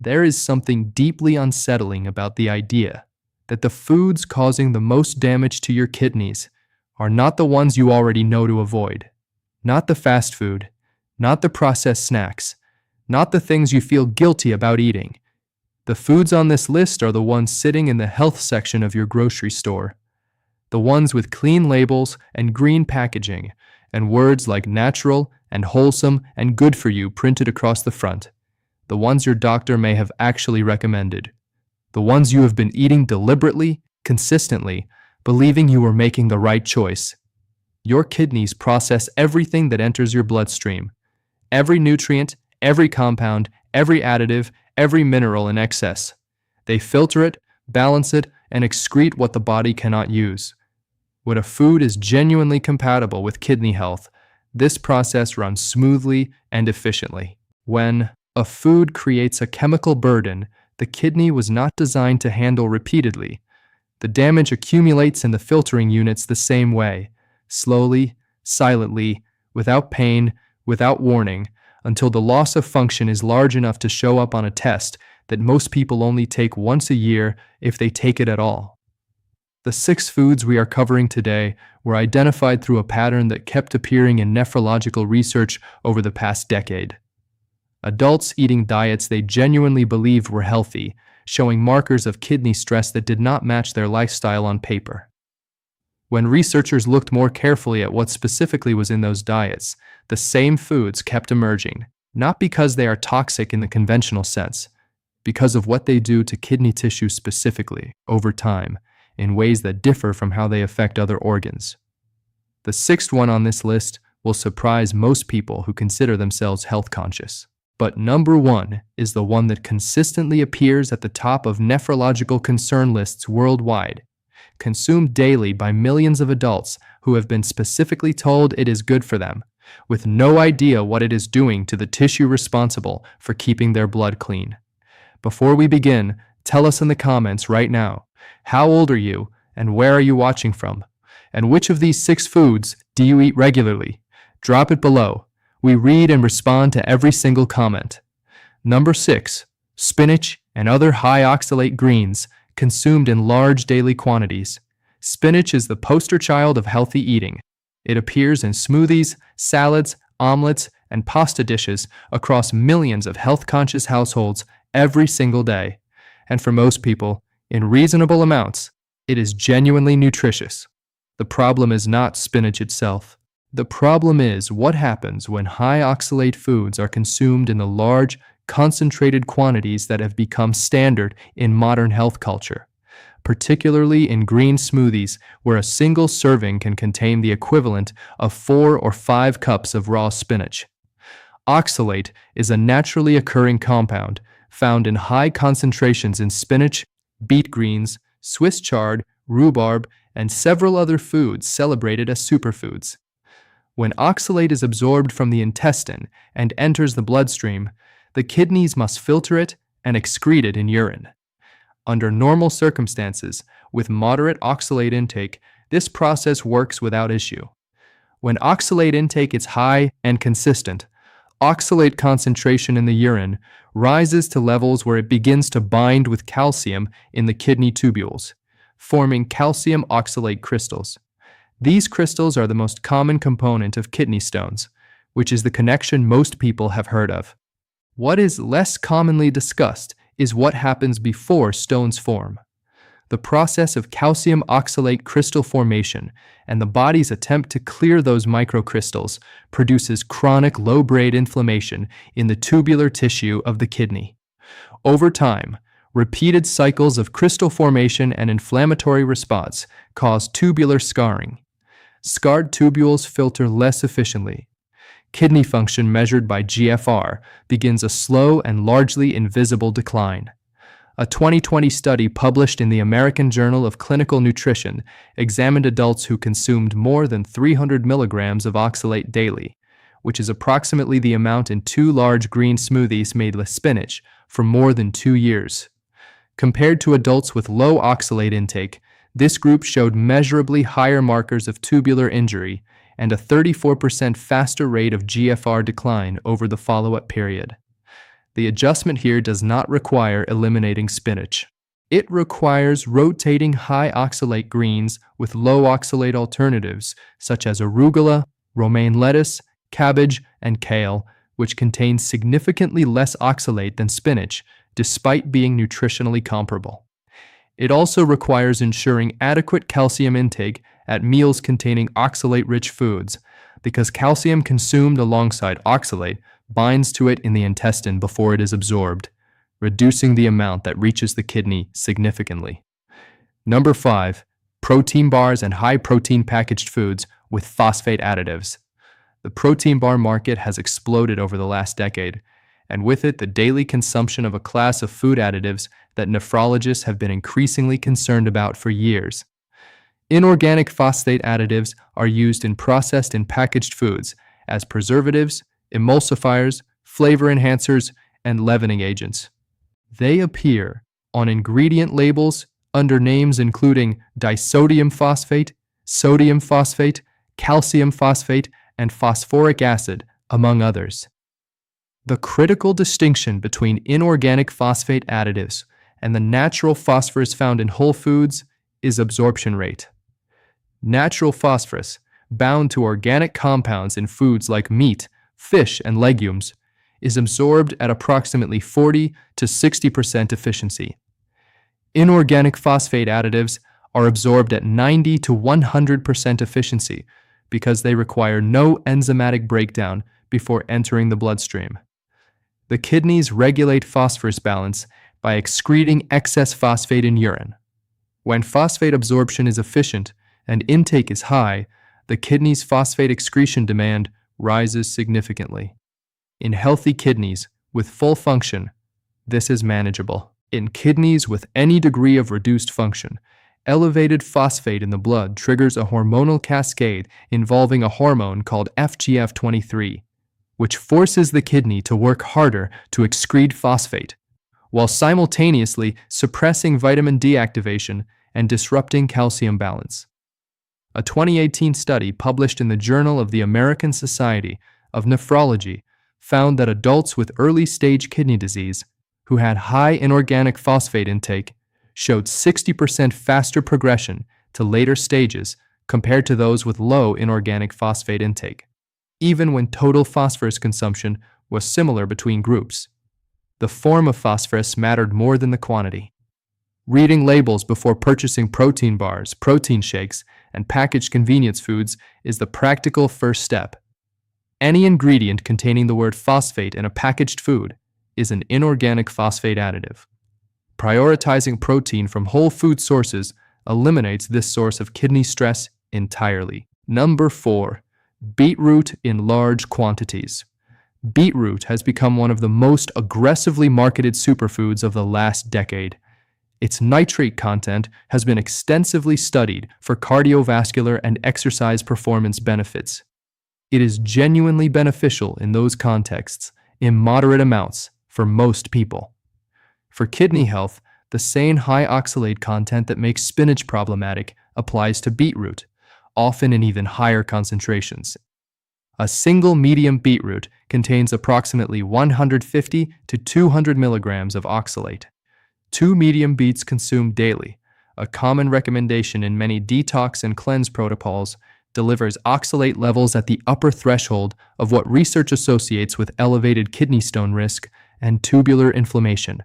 There is something deeply unsettling about the idea that the foods causing the most damage to your kidneys are not the ones you already know to avoid. Not the fast food, not the processed snacks, not the things you feel guilty about eating. The foods on this list are the ones sitting in the health section of your grocery store. The ones with clean labels and green packaging, and words like natural and wholesome and good for you printed across the front. The ones your doctor may have actually recommended. The ones you have been eating deliberately, consistently, believing you were making the right choice. Your kidneys process everything that enters your bloodstream. Every nutrient, every compound, every additive, every mineral in excess. They filter it, balance it, and excrete what the body cannot use. When a food is genuinely compatible with kidney health, this process runs smoothly and efficiently. When a food creates a chemical burden the kidney was not designed to handle repeatedly, the damage accumulates in the filtering units the same way, slowly, silently, without pain, without warning, until the loss of function is large enough to show up on a test that most people only take once a year if they take it at all. The 6 foods we are covering today were identified through a pattern that kept appearing in nephrological research over the past decade. Adults eating diets they genuinely believed were healthy, showing markers of kidney stress that did not match their lifestyle on paper. When researchers looked more carefully at what specifically was in those diets, the same foods kept emerging, not because they are toxic in the conventional sense, because of what they do to kidney tissue specifically, over time, in ways that differ from how they affect other organs. The 6th one on this list will surprise most people who consider themselves health conscious. But number 1 is the one that consistently appears at the top of nephrological concern lists worldwide, consumed daily by millions of adults who have been specifically told it is good for them, with no idea what it is doing to the tissue responsible for keeping their blood clean. Before we begin, tell us in the comments right now, how old are you and where are you watching from? And which of these 6 foods do you eat regularly? Drop it below. We read and respond to every single comment. Number 6, spinach and other high oxalate greens consumed in large daily quantities. Spinach is the poster child of healthy eating. It appears in smoothies, salads, omelets, and pasta dishes across millions of health-conscious households every single day. And for most people, in reasonable amounts, it is genuinely nutritious. The problem is not spinach itself. The problem is what happens when high oxalate foods are consumed in the large, concentrated quantities that have become standard in modern health culture, particularly in green smoothies where a single serving can contain the equivalent of 4 or 5 cups of raw spinach. Oxalate is a naturally occurring compound found in high concentrations in spinach, beet greens, Swiss chard, rhubarb, and several other foods celebrated as superfoods. When oxalate is absorbed from the intestine and enters the bloodstream, the kidneys must filter it and excrete it in urine. Under normal circumstances, with moderate oxalate intake, this process works without issue. When oxalate intake is high and consistent, oxalate concentration in the urine rises to levels where it begins to bind with calcium in the kidney tubules, forming calcium oxalate crystals. These crystals are the most common component of kidney stones, which is the connection most people have heard of. What is less commonly discussed is what happens before stones form. The process of calcium oxalate crystal formation and the body's attempt to clear those microcrystals produces chronic low-grade inflammation in the tubular tissue of the kidney. Over time, repeated cycles of crystal formation and inflammatory response cause tubular scarring. Scarred tubules filter less efficiently. Kidney function measured by GFR begins a slow and largely invisible decline. A 2020 study published in the American Journal of Clinical Nutrition examined adults who consumed more than 300 milligrams of oxalate daily, which is approximately the amount in 2 large green smoothies made with spinach, for more than 2 years. Compared to adults with low oxalate intake, this group showed measurably higher markers of tubular injury and a 34% faster rate of GFR decline over the follow-up period. The adjustment here does not require eliminating spinach. It requires rotating high oxalate greens with low oxalate alternatives such as arugula, romaine lettuce, cabbage, and kale, which contain significantly less oxalate than spinach, despite being nutritionally comparable. It also requires ensuring adequate calcium intake at meals containing oxalate-rich foods, because calcium consumed alongside oxalate binds to it in the intestine before it is absorbed, reducing the amount that reaches the kidney significantly. Number 5. Protein bars and high-protein packaged foods with phosphate additives. The protein bar market has exploded over the last decade, and with it the daily consumption of a class of food additives that nephrologists have been increasingly concerned about for years. Inorganic phosphate additives are used in processed and packaged foods as preservatives, emulsifiers, flavor enhancers, and leavening agents. They appear on ingredient labels under names including disodium phosphate, sodium phosphate, calcium phosphate, and phosphoric acid, among others. The critical distinction between inorganic phosphate additives and the natural phosphorus found in whole foods is absorption rate. Natural phosphorus, bound to organic compounds in foods like meat, fish, and legumes, is absorbed at approximately 40 to 60% efficiency. Inorganic phosphate additives are absorbed at 90 to 100% efficiency because they require no enzymatic breakdown before entering the bloodstream. The kidneys regulate phosphorus balance by excreting excess phosphate in urine. When phosphate absorption is efficient and intake is high, the kidney's phosphate excretion demand rises significantly. In healthy kidneys with full function, this is manageable. In kidneys with any degree of reduced function, elevated phosphate in the blood triggers a hormonal cascade involving a hormone called FGF23, which forces the kidney to work harder to excrete phosphate, while simultaneously suppressing vitamin D activation and disrupting calcium balance. A 2018 study published in the Journal of the American Society of Nephrology found that adults with early-stage kidney disease who had high inorganic phosphate intake showed 60% faster progression to later stages compared to those with low inorganic phosphate intake, even when total phosphorus consumption was similar between groups. The form of phosphorus mattered more than the quantity. Reading labels before purchasing protein bars, protein shakes, and packaged convenience foods is the practical first step. Any ingredient containing the word phosphate in a packaged food is an inorganic phosphate additive. Prioritizing protein from whole food sources eliminates this source of kidney stress entirely. Number 4. Beetroot in large quantities. Beetroot has become one of the most aggressively marketed superfoods of the last decade. Its nitrate content has been extensively studied for cardiovascular and exercise performance benefits. It is genuinely beneficial in those contexts, in moderate amounts, for most people. For kidney health, the same high oxalate content that makes spinach problematic applies to beetroot, often in even higher concentrations. A single medium beetroot contains approximately 150 to 200 milligrams of oxalate. 2 medium beets consumed daily, a common recommendation in many detox and cleanse protocols, delivers oxalate levels at the upper threshold of what research associates with elevated kidney stone risk and tubular inflammation.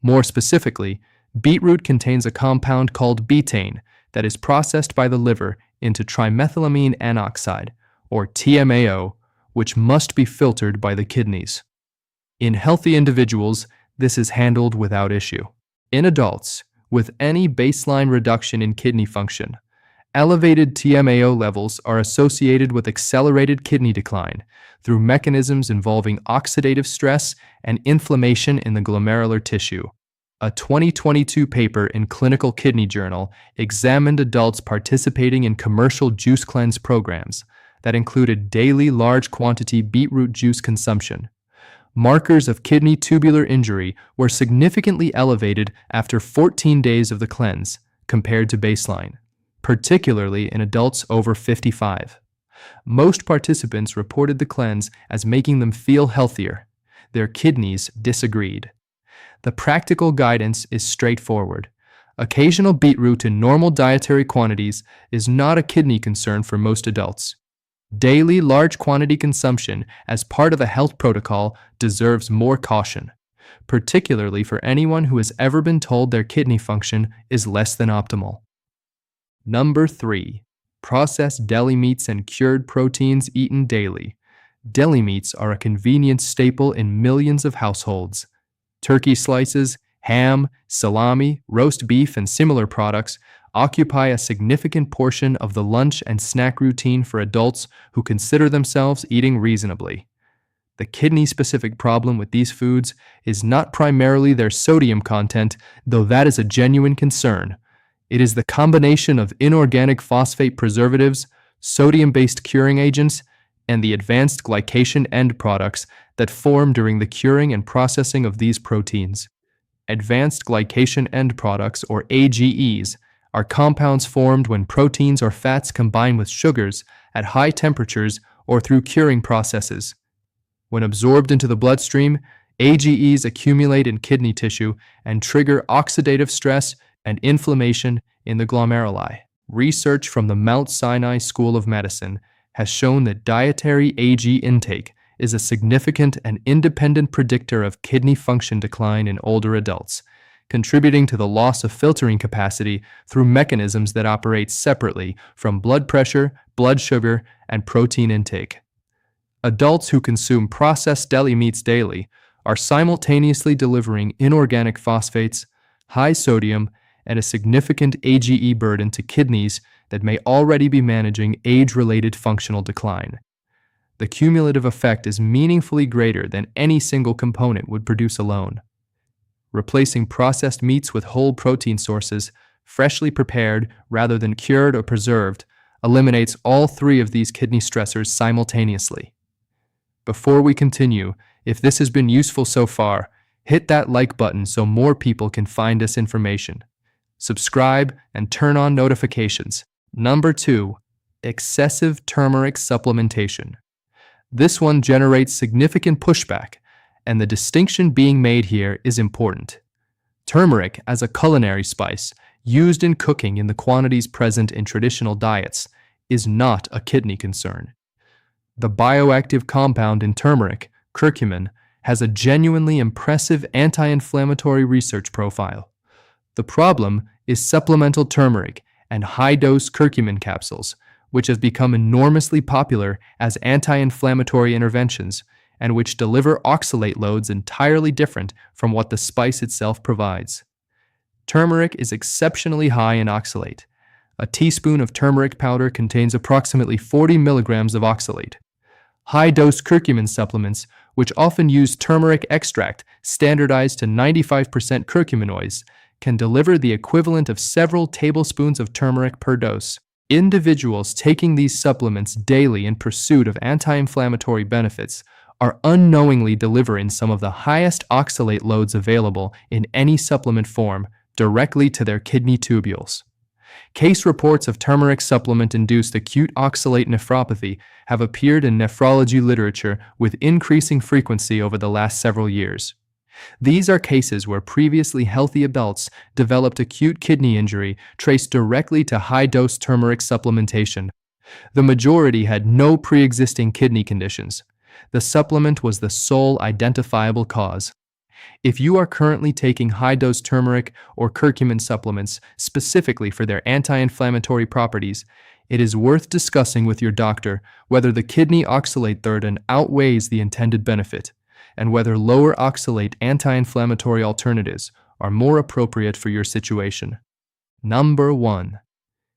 More specifically, beetroot contains a compound called betaine that is processed by the liver into trimethylamine N-oxide, or TMAO, which must be filtered by the kidneys. In healthy individuals, this is handled without issue. In adults, with any baseline reduction in kidney function, elevated TMAO levels are associated with accelerated kidney decline through mechanisms involving oxidative stress and inflammation in the glomerular tissue. A 2022 paper in Clinical Kidney Journal examined adults participating in commercial juice cleanse programs that included daily large quantity beetroot juice consumption. Markers of kidney tubular injury were significantly elevated after 14 days of the cleanse compared to baseline, particularly in adults over 55. Most participants reported the cleanse as making them feel healthier. their kidneys disagreed. The practical guidance is straightforward. Occasional beetroot in normal dietary quantities is not a kidney concern for most adults. Daily large quantity consumption as part of a health protocol deserves more caution, particularly for anyone who has ever been told their kidney function is less than optimal. Number 3. Processed deli meats and cured proteins eaten daily. Deli meats are a convenient staple in millions of households. Turkey slices, ham, salami, roast beef, and similar products occupy a significant portion of the lunch and snack routine for adults who consider themselves eating reasonably. The kidney-specific problem with these foods is not primarily their sodium content, though that is a genuine concern. It is the combination of inorganic phosphate preservatives, sodium-based curing agents, and the advanced glycation end products that form during the curing and processing of these proteins. Advanced glycation end products, or AGEs, are compounds formed when proteins or fats combine with sugars at high temperatures or through curing processes. When absorbed into the bloodstream, AGEs accumulate in kidney tissue and trigger oxidative stress and inflammation in the glomeruli. Research from the Mount Sinai School of Medicine has shown that dietary AG intake is a significant and independent predictor of kidney function decline in older adults, contributing to the loss of filtering capacity through mechanisms that operate separately from blood pressure, blood sugar, and protein intake. Adults who consume processed deli meats daily are simultaneously delivering inorganic phosphates, high sodium, and a significant AGE burden to kidneys that may already be managing age-related functional decline. The cumulative effect is meaningfully greater than any single component would produce alone. Replacing processed meats with whole protein sources, freshly prepared rather than cured or preserved, eliminates all three of these kidney stressors simultaneously. Before we continue, if this has been useful so far, hit that like button so more people can find this information. Subscribe and turn on notifications. Number 2. Excessive turmeric supplementation. This one generates significant pushback, and the distinction being made here is important. Turmeric, as a culinary spice, used in cooking in the quantities present in traditional diets, is not a kidney concern. The bioactive compound in turmeric, curcumin, has a genuinely impressive anti-inflammatory research profile. The problem is supplemental turmeric and high-dose curcumin capsules, which have become enormously popular as anti-inflammatory interventions and which deliver oxalate loads entirely different from what the spice itself provides. Turmeric is exceptionally high in oxalate. A teaspoon of turmeric powder contains approximately 40 milligrams of oxalate. High-dose curcumin supplements, which often use turmeric extract standardized to 95% curcuminoids, can deliver the equivalent of several tablespoons of turmeric per dose. Individuals taking these supplements daily in pursuit of anti-inflammatory benefits are unknowingly delivering some of the highest oxalate loads available in any supplement form directly to their kidney tubules. Case reports of turmeric supplement-induced acute oxalate nephropathy have appeared in nephrology literature with increasing frequency over the last several years. These are cases where previously healthy adults developed acute kidney injury traced directly to high-dose turmeric supplementation. The majority had no pre-existing kidney conditions. The supplement was the sole identifiable cause. If you are currently taking high-dose turmeric or curcumin supplements specifically for their anti-inflammatory properties, it is worth discussing with your doctor whether the kidney oxalate burden outweighs the intended benefit, and whether lower oxalate anti-inflammatory alternatives are more appropriate for your situation. Number 1.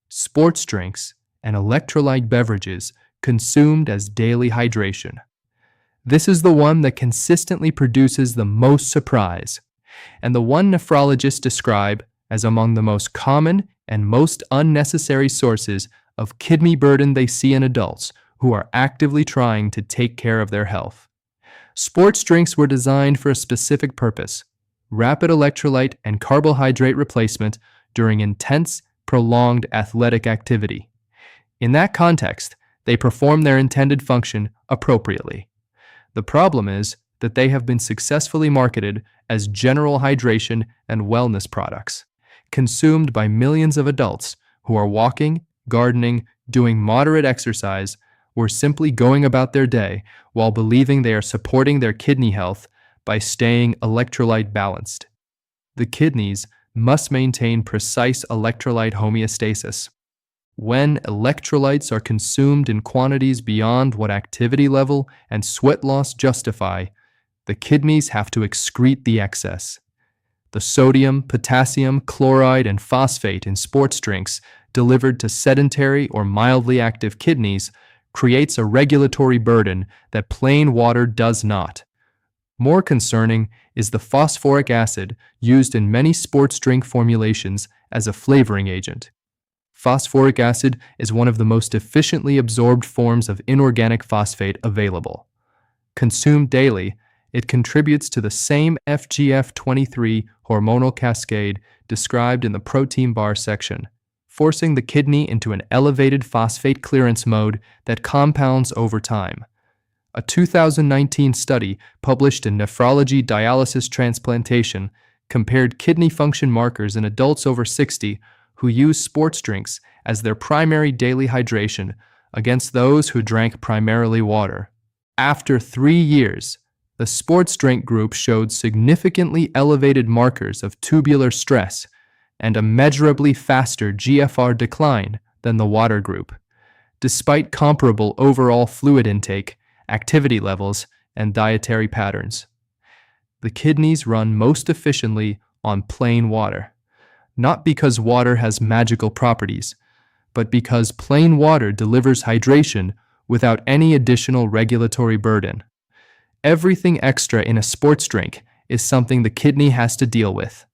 Sports drinks and electrolyte beverages consumed as daily hydration. This is the one that consistently produces the most surprise, and the one nephrologists describe as among the most common and most unnecessary sources of kidney burden they see in adults who are actively trying to take care of their health. Sports drinks were designed for a specific purpose: rapid electrolyte and carbohydrate replacement during intense, prolonged athletic activity. In that context, they perform their intended function appropriately. The problem is, that they have been successfully marketed as general hydration and wellness products, consumed by millions of adults who are walking, gardening, doing moderate exercise, or simply going about their day while believing they are supporting their kidney health by staying electrolyte balanced. The kidneys must maintain precise electrolyte homeostasis. When electrolytes are consumed in quantities beyond what activity level and sweat loss justify, the kidneys have to excrete the excess. The sodium, potassium, chloride, and phosphate in sports drinks delivered to sedentary or mildly active kidneys creates a regulatory burden that plain water does not. More concerning is the phosphoric acid used in many sports drink formulations as a flavoring agent. Phosphoric acid is one of the most efficiently absorbed forms of inorganic phosphate available. Consumed daily, it contributes to the same FGF23 hormonal cascade described in the protein bar section, forcing the kidney into an elevated phosphate clearance mode that compounds over time. A 2019 study published in Nephrology Dialysis Transplantation compared kidney function markers in adults over 60 who use sports drinks as their primary daily hydration against those who drank primarily water. After 3 years, the sports drink group showed significantly elevated markers of tubular stress and a measurably faster GFR decline than the water group, despite comparable overall fluid intake, activity levels, and dietary patterns. The kidneys run most efficiently on plain water, not because water has magical properties, but because plain water delivers hydration without any additional regulatory burden. Everything extra in a sports drink is something the kidney has to deal with.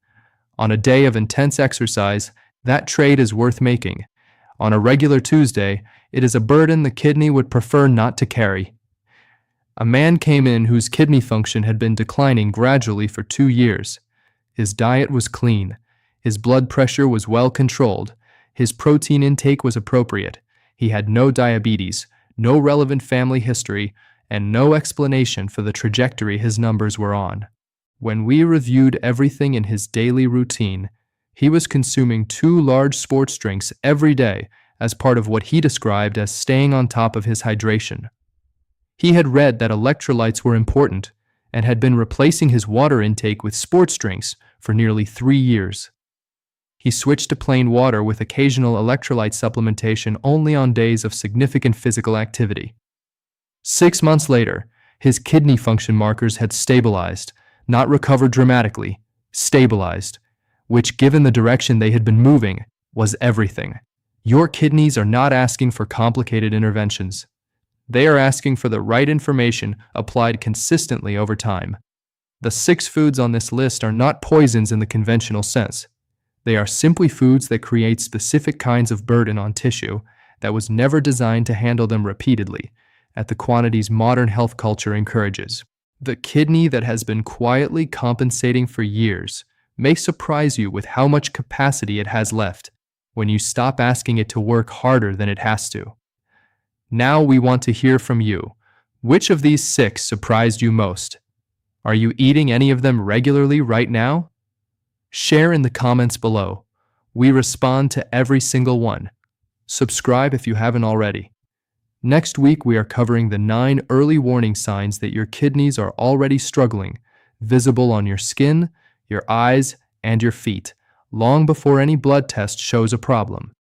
On a day of intense exercise, that trade is worth making. On a regular Tuesday, it is a burden the kidney would prefer not to carry. A man came in whose kidney function had been declining gradually for 2 years. His diet was clean. His blood pressure was well controlled. His protein intake was appropriate. He had no diabetes, no relevant family history, and no explanation for the trajectory his numbers were on. When we reviewed everything in his daily routine, he was consuming 2 large sports drinks every day as part of what he described as staying on top of his hydration. He had read that electrolytes were important and had been replacing his water intake with sports drinks for nearly 3 years. He switched to plain water with occasional electrolyte supplementation only on days of significant physical activity. 6 months later, his kidney function markers had stabilized, not recovered dramatically, stabilized, which, given the direction they had been moving, was everything. Your kidneys are not asking for complicated interventions. They are asking for the right information applied consistently over time. The 6 foods on this list are not poisons in the conventional sense. They are simply foods that create specific kinds of burden on tissue that was never designed to handle them repeatedly, at the quantities modern health culture encourages. The kidney that has been quietly compensating for years may surprise you with how much capacity it has left when you stop asking it to work harder than it has to. Now we want to hear from you. Which of these 6 surprised you most? Are you eating any of them regularly right now? Share in the comments below. We respond to every single one. Subscribe if you haven't already. Next week, we are covering the 9 early warning signs that your kidneys are already struggling, visible on your skin, your eyes, and your feet, long before any blood test shows a problem.